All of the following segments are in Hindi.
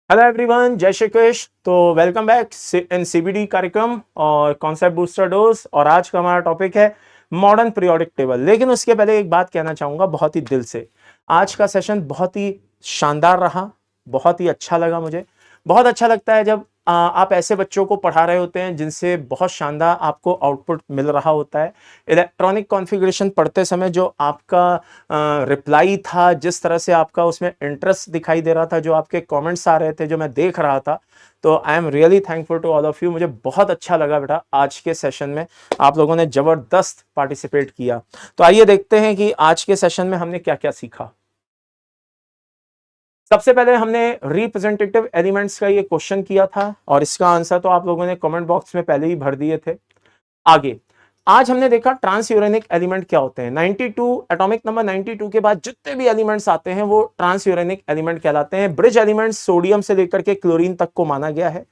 हेलो एवरीवन, जय श्री कृष्ण। तो वेलकम बैक इन सीबीडी कार्यक्रम और कॉन्सेप्ट बूस्टर डोज। और आज का हमारा टॉपिक है मॉडर्न पीरियोडिक टेबल। लेकिन उसके पहले एक बात कहना चाहूंगा बहुत ही दिल से, आज का सेशन बहुत ही शानदार रहा, बहुत ही अच्छा लगा मुझे। बहुत अच्छा लगता है जब आप ऐसे बच्चों को पढ़ा रहे होते हैं जिनसे बहुत शानदार आपको आउटपुट मिल रहा होता है। इलेक्ट्रॉनिक कॉन्फ़िगरेशन पढ़ते समय जो आपका रिप्लाई था, जिस तरह से आपका उसमें इंटरेस्ट दिखाई दे रहा था, जो आपके कमेंट्स आ रहे थे, जो मैं देख रहा था, तो I am really thankful to all of you. मुझे बहुत अच्छा लगा बेटा, आज के सेशन में आप लोगों ने जबरदस्त पार्टिसिपेट किया। तो आइए देखते हैं कि आज के सेशन में हमने क्या क्या सीखा। सबसे पहले हमने रिप्रेजेंटेटिव एलिमेंट्स का ये क्वेश्चन किया था और इसका आंसर तो आप लोगों ने कमेंट बॉक्स में पहले ही भर दिए थे। आगे आज हमने देखा ट्रांस यूरेनिक एलिमेंट क्या होते हैं। 92 एटॉमिक नंबर 92 के बाद जितने भी एलिमेंट्स आते हैं वो ट्रांस यूरेनिक एलिमेंट कहलाते हैं। ब्रिज एलिमेंट्स सोडियम से लेकर के क्लोरीन तक को माना गया है।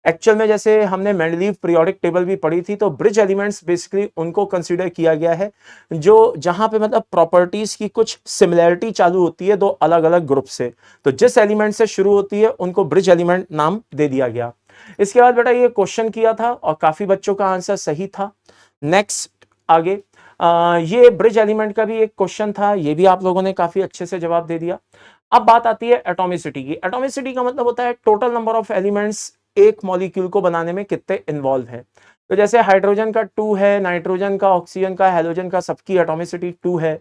एक्चुअल में जैसे हमने मेंडलीव पीरियोडिक टेबल भी पढ़ी थी, तो ब्रिज एलिमेंट्स बेसिकली उनको कंसीडर किया गया है जो जहां पे मतलब प्रॉपर्टीज की कुछ सिमिलैरिटी चालू होती है दो अलग अलग ग्रुप से। तो जिस एलिमेंट से शुरू होती है उनको ब्रिज एलिमेंट नाम दे दिया गया। इसके बाद बेटा ये क्वेश्चन किया था और काफी बच्चों का आंसर सही था। नेक्स्ट आगे ये ब्रिज एलिमेंट का भी एक क्वेश्चन था, ये भी आप लोगों ने काफी अच्छे से जवाब दे दिया। अब बात आती है एटॉमिसिटी की। एटॉमिसिटी का मतलब होता है टोटल नंबर ऑफ एलिमेंट्स एक मॉलिक्यूल को बनाने में कितने इन्वॉल्व है। तो जैसे हाइड्रोजन का 2 है, नाइट्रोजन का, ऑक्सीजन का, हेलोजन का, सबकी एटॉमिसिटी 2 है।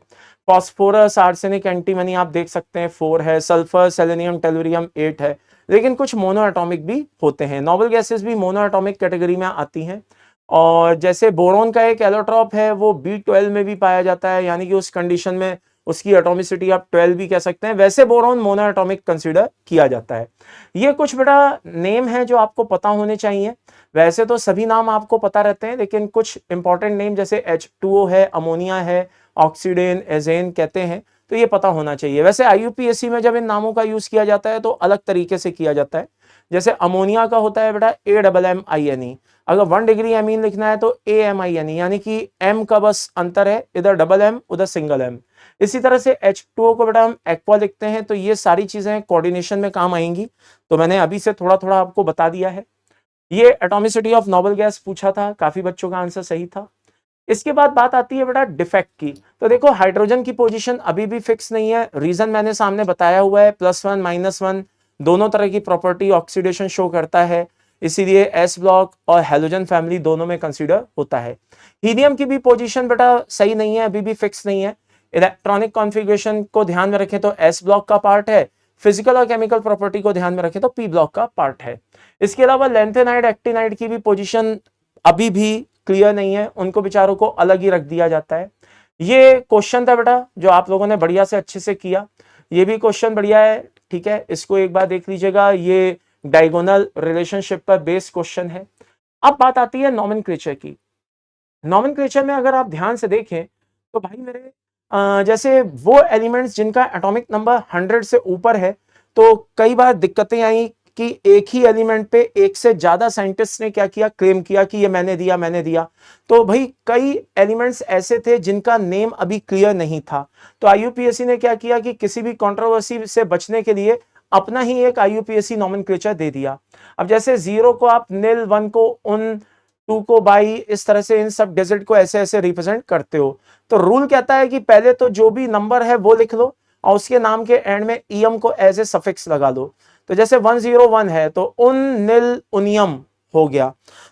फास्फोरस, आर्सेनिक, एंटीमनी आप देख सकते हैं 4 है। सल्फर, सेलेनियम, टेलुरियम 8 है। लेकिन कुछ मोनो एटॉमिक भी होते हैं। नोबल गैसेस भी मोनो एटॉमिक कैटेगरी में आती हैं। और जैसे बोरोन का एक एलोट्रॉप है वो B12 में भी पाया जाता है, यानी कि उस कंडीशन में उसकी एटॉमिसिटी आप 12 भी कह सकते हैं। वैसे बोरोन मोनो एटॉमिक कंसीडर किया जाता है। ये कुछ बेटा नेम है जो आपको पता होने चाहिए। वैसे तो सभी नाम आपको पता रहते हैं, लेकिन कुछ इंपॉर्टेंट नेम जैसे H2O है, अमोनिया है, ऑक्सीडेन, एजेन कहते हैं, तो ये पता होना चाहिए। वैसे IUPAC में जब इन नामों का यूज किया जाता है तो अलग तरीके से किया जाता है। जैसे अमोनिया का होता है बेटा AMMINE। अगर 1 डिग्री एमीन लिखना है तो AMINE, यानी कि एम का बस अंतर है, इधर डबल एम उधर सिंगल एम। इसी तरह से H2O को बेटा हम एक्वा लिखते हैं। तो ये सारी चीजें कोऑर्डिनेशन में काम आएंगी, तो मैंने अभी से थोड़ा थोड़ा आपको बता दिया है। ये एटॉमिसिटी ऑफ नोबल गैस पूछा था, काफी बच्चों का आंसर सही था। इसके बाद बात आती है बेटा डिफेक्ट की। तो देखो हाइड्रोजन की पोजीशन अभी भी फिक्स नहीं है। रीजन मैंने सामने बताया हुआ है, +1 -1 दोनों तरह की प्रॉपर्टी ऑक्सीडेशन शो करता है, इसीलिए एस ब्लॉक और हेलोजन फैमिली दोनों में कंसीडर होता है। हीलियम की भी पोजीशन बेटा सही नहीं है, अभी भी फिक्स नहीं है। इलेक्ट्रॉनिक कॉन्फ़िगरेशन को ध्यान में रखें तो एस ब्लॉक का पार्ट है, फिजिकल और केमिकल प्रॉपर्टी को ध्यान में रखें तो पी ब्लॉक का पार्ट है। इसके अलावा लेंथेनाइड, एक्टिनाइड की भी पोजीशन अभी भी क्लियर नहीं है, उनको बेचारों को अलग ही रख दिया जाता है। ये क्वेश्चन था बेटा जो आप लोगों ने बढ़िया से अच्छे से किया। ये भी क्वेश्चन बढ़िया है, ठीक है, इसको एक बार देख लीजिएगा। ये डायगोनल रिलेशनशिप पर बेस्ड क्वेश्चन है। अब बात आती है नॉमेनक्लेचर की। नॉमेनक्लेचर में अगर आप ध्यान से देखें तो भाई मेरे जैसे वो एलिमेंट्स जिनका एटॉमिक नंबर 100 से ऊपर है, तो कई बार दिक्कतें आई कि एक ही एलिमेंट पे एक से ज्यादा साइंटिस्ट ने क्या किया, क्लेम किया कि ये मैंने दिया। तो भाई कई एलिमेंट्स ऐसे थे जिनका नेम अभी क्लियर नहीं था। तो IUPAC ने क्या किया कि किसी भी कंट्रोवर्सी से बचने के लिए अपना ही एक IUPAC नॉमेनक्लेचर दे दिया। अब जैसे 0 को आप निल, 1 को उन, 2 को बाई, इस तरह से इन सब डिजिट को ऐसे ऐसे रिप्रेजेंट करते हो। तो रूल कहता है कि पहले तो जो भी नंबर है वो लिख लो और उसके नाम के एंड में ईएम को एज ए सफिक्स लगा दो। तो जैसे 101 है तो उन, निल, उनियम हो गया।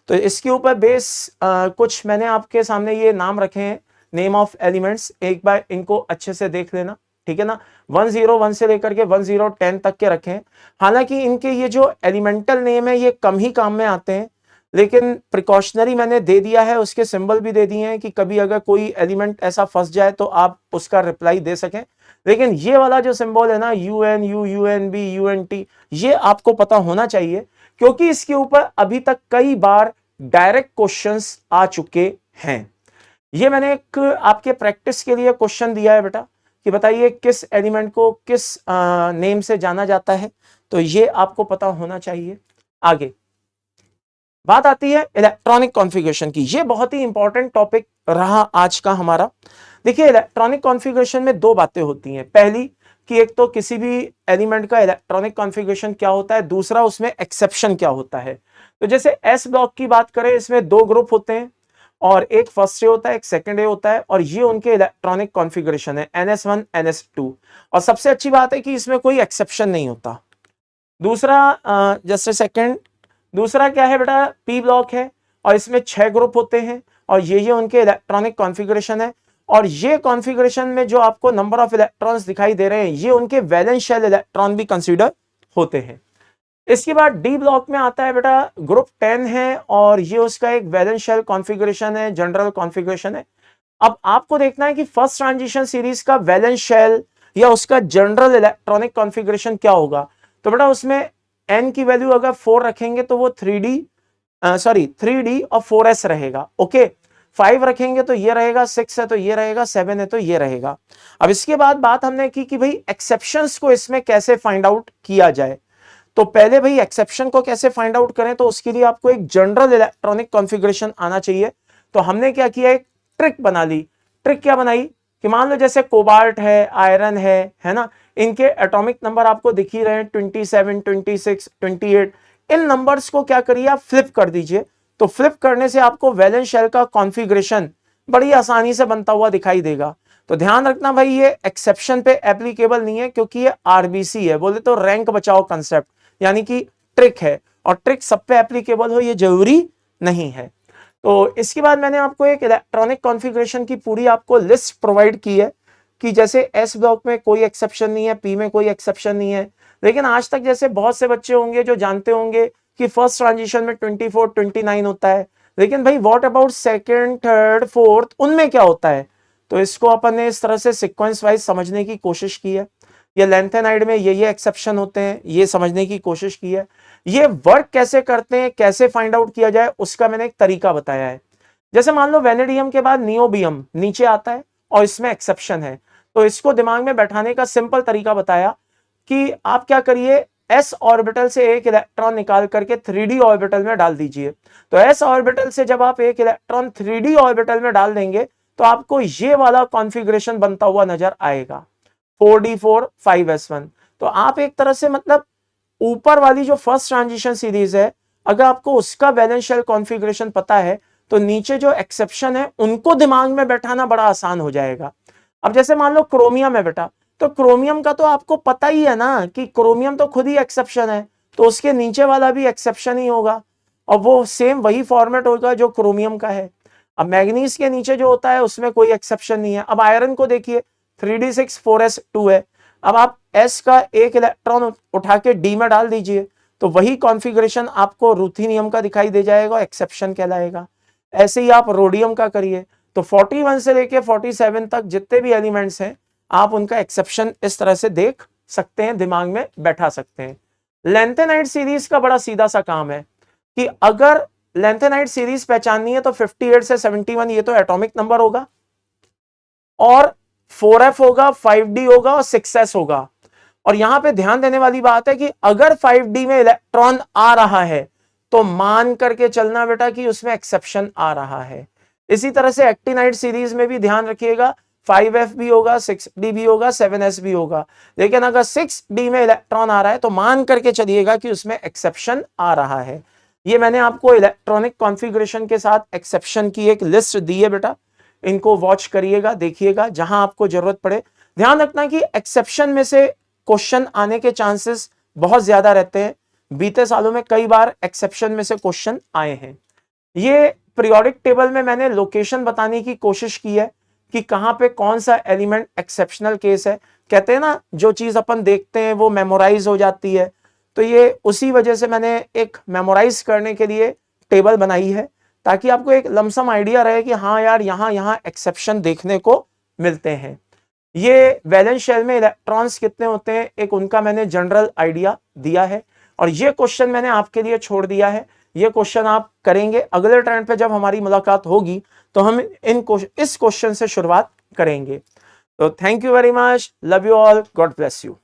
तो इसके ऊपर बेस कुछ मैंने आपके सामने ये नाम रखे हैं, नेम ऑफ एलिमेंट्स। एक बार इनको अच्छे से देख लेना, ठीक है ना। 101 से लेकर के 1010 तक के रखे हैं। हालांकि इनके ये जो एलिमेंटल नेम है ये कम ही काम में आते हैं, लेकिन प्रिकॉशनरी मैंने दे दिया है, उसके सिंबल भी दे दिए हैं कि कभी अगर कोई एलिमेंट ऐसा फंस जाए तो आप उसका रिप्लाई दे सकें। लेकिन ये वाला जो सिंबल है ना, UNU, UNB, UNT, ये आपको पता होना चाहिए, क्योंकि इसके ऊपर अभी तक कई बार डायरेक्ट क्वेश्चंस आ चुके हैं। ये मैंने एक आपके प्रैक्टिस के लिए क्वेश्चन दिया है बेटा कि बताइए किस एलिमेंट को किस नेम से जाना जाता है, तो ये आपको पता होना चाहिए। आगे बात आती है इलेक्ट्रॉनिक कॉन्फ़िगरेशन की। ये बहुत ही इंपॉर्टेंट टॉपिक रहा आज का हमारा। देखिए इलेक्ट्रॉनिक कॉन्फ़िगरेशन में दो बातें होती हैं। पहली, कि एक तो किसी भी एलिमेंट का इलेक्ट्रॉनिक कॉन्फ़िगरेशन क्या होता है, दूसरा उसमें एक्सेप्शन क्या होता है। तो जैसे एस ब्लॉक की बात करें, इसमें दो ग्रुप होते हैं और एक फर्स्ट ए होता है, एक सेकंड ए होता है, और ये उनके इलेक्ट्रॉनिक कॉन्फ़िगरेशन है NS1 NS2। और सबसे अच्छी बात है कि इसमें कोई एक्सेप्शन नहीं होता। दूसरा जस्ट सेकंड, दूसरा क्या है बेटा, पी ब्लॉक है और इसमें 6 ग्रुप होते हैं और ये उनके इलेक्ट्रॉनिक कॉन्फ़िगरेशन है। और ये कॉन्फ़िगरेशन में जो आपको नंबर ऑफ इलेक्ट्रॉन्स दिखाई दे रहे हैं, ये उनके वैलेंस शेल इलेक्ट्रॉन भी कंसीडर होते हैं। इसके बाद डी ब्लॉक में आता है बेटा, ग्रुप 10 है और ये उसका एक वैलेंस शेल कॉन्फ़िगरेशन है, जनरल कॉन्फ़िगरेशन है। अब आपको देखना है कि फर्स्ट ट्रांजिशन सीरीज का वैलेंस शेल या उसका जनरल इलेक्ट्रॉनिक कॉन्फ़िगरेशन क्या होगा। तो बेटा उसमें n की वैल्यू अगर 4 रखेंगे तो वो 3d और 4s रहेगा। ओके, 5 रखेंगे तो ये रहेगा, 6 है तो ये रहेगा, 7 है तो ये रहेगा। अब इसके बाद बात हमने की कि भाई एक्सेप्शंस को इसमें कैसे फाइंड आउट किया जाए। तो पहले भाई एक्सेप्शन को कैसे फाइंड आउट करें, तो उसके लिए आपको एक जनरल इलेक्ट्रॉनिक कॉन्फ़िगरेशन आना चाहिए। तो हमने क्या किया, एक ट्रिक बना ली। ट्रिक क्या बनाई कि मान लो जैसे कोबाल्ट है, आयरन है ना, इनके एटॉमिक नंबर आपको दिख ही रहे हैं, 27, 26, 28। इन नंबर्स को क्या करिए, आप फ्लिप कर दीजिए। तो फ्लिप करने से आपको वैलेंस शेल का कॉन्फ़िगरेशन बड़ी आसानी से बनता हुआ दिखाई देगा। तो ध्यान रखना भाई, ये एक्सेप्शन पे एप्लीकेबल नहीं है क्योंकि ये आरबीसी है, बोले तो रैंक बचाओ कंसेप्ट, यानी कि ट्रिक है, और ट्रिक सब पे एप्लीकेबल हो ये जरूरी नहीं है। तो इसके बाद मैंने आपको एक इलेक्ट्रॉनिक कॉन्फ़िगरेशन की पूरी आपको लिस्ट प्रोवाइड की है कि जैसे एस ब्लॉक में कोई एक्सेप्शन नहीं है, पी में कोई एक्सेप्शन नहीं है। लेकिन आज तक जैसे बहुत से बच्चे होंगे जो जानते होंगे कि फर्स्ट ट्रांजिशन में 24, 29 होता है, लेकिन भाई what about second, third, fourth, उनमें क्या होता है। तो इसको अपन ने इस तरह से सीक्वेंस वाइज समझने की कोशिश की है। ये लेंथेनाइड में ये एक्सेप्शन होते हैं, ये समझने की कोशिश की है। ये वर्क कैसे करते हैं, कैसे फाइंड आउट किया जाए, उसका मैंने एक तरीका बताया है। जैसे मान लो वेनेडियम के बाद नियोबियम नीचे आता है और इसमें एक्सेप्शन है, तो इसको दिमाग में बैठाने का सिंपल तरीका बताया कि आप क्या करिए, s ऑर्बिटल से एक इलेक्ट्रॉन निकाल करके 3d ऑर्बिटल में डाल दीजिए। तो s ऑर्बिटल से जब आप एक इलेक्ट्रॉन 3d ऑर्बिटल में डाल देंगे तो आपको ये वाला कॉन्फ़िगरेशन बनता हुआ नजर आएगा, 4d4 5s1। तो आप एक तरह से मतलब ऊपर वाली जो फर्स्ट ट्रांजिशन सीरीज है, अगर आपको उसका वैलेंस शेल कॉन्फ़िगरेशन पता है तो नीचे जो एक्सेप्शन है उनको दिमाग में बैठाना बड़ा आसान हो जाएगा। अब जैसे मान लो क्रोमियम है बेटा, तो क्रोमियम का तो आपको पता ही है ना कि क्रोमियम तो खुद ही एक्सेप्शन है, तो उसके नीचे वाला भी एक्सेप्शन ही होगा और वो सेम वही फॉर्मेट होगा जो क्रोमियम का है। अब मैग्नीज के नीचे जो होता है उसमें कोई एक्सेप्शन नहीं है। अब आयरन को देखिए, 3d6 4s2 है। अब आप s का एक इलेक्ट्रॉन उठा के d में डाल दीजिए तो वही कॉन्फ़िगरेशन आपको रूथेनियम का दिखाई दे जाएगा, एक्सेप्शन कहलाएगा। ऐसे ही आप रोडियम का करिए, तो 41 से लेके 47 तक जितने भी एलिमेंट्स हैं आप उनका एक्सेप्शन इस तरह से देख सकते हैं, दिमाग में बैठा सकते हैं। लेंथेनाइड सीरीज का बड़ा सीधा सा काम है कि अगर लेंथेनाइड सीरीज पहचाननी है तो 58 से 71 ये तो एटॉमिक नंबर होगा और 4f होगा, 5d होगा और 6s होगा। और यहां पे ध्यान देने वाली बात है कि अगर 5d में इलेक्ट्रॉन आ रहा है तो मान करके चलना बेटा कि उसमें एक्सेप्शन आ रहा है। इसी तरह से एक्टिनाइड सीरीज में भी ध्यान रखिएगा, 5f भी होगा, 6d भी होगा, 7s भी होगा। लेकिन अगर 6d में इलेक्ट्रॉन आ रहा है तो मान करके चलिएगा कि उसमें एक्सेप्शन आ रहा है। ये मैंने आपको इलेक्ट्रॉनिक कॉन्फ़िगरेशन के साथ एक्सेप्शन की एक लिस्ट दी है बेटा, इनको वॉच करिएगा, देखिएगा जहां आपको जरूरत पड़े। ध्यान रखना कि एक्सेप्शन में से क्वेश्चन आने के चांसेस बहुत ज्यादा रहते हैं। बीते सालों में कई बार एक्सेप्शन में से क्वेश्चन आए हैं। ये पीरियोडिक टेबल में मैंने लोकेशन बताने की कोशिश की है कि कहां पे कौन सा एलिमेंट एक्सेप्शनल केस है। कहते हैं ना, जो चीज अपन देखते हैं वो मेमोराइज हो जाती है, तो ये उसी वजह से मैंने एक मेमोराइज करने के लिए टेबल बनाई है ताकि आपको एक लमसम आइडिया रहे कि हाँ यार यहाँ एक्सेप्शन देखने को मिलते हैं। ये वैलेंस शेल में इलेक्ट्रॉन्स कितने होते हैं, एक उनका मैंने जनरल आइडिया दिया है और ये क्वेश्चन मैंने आपके लिए छोड़ दिया है। ये क्वेश्चन आप करेंगे अगले टर्न पे, जब हमारी मुलाकात होगी तो हम इस क्वेश्चन से शुरुआत करेंगे। तो thank you very much, love you all, God bless you.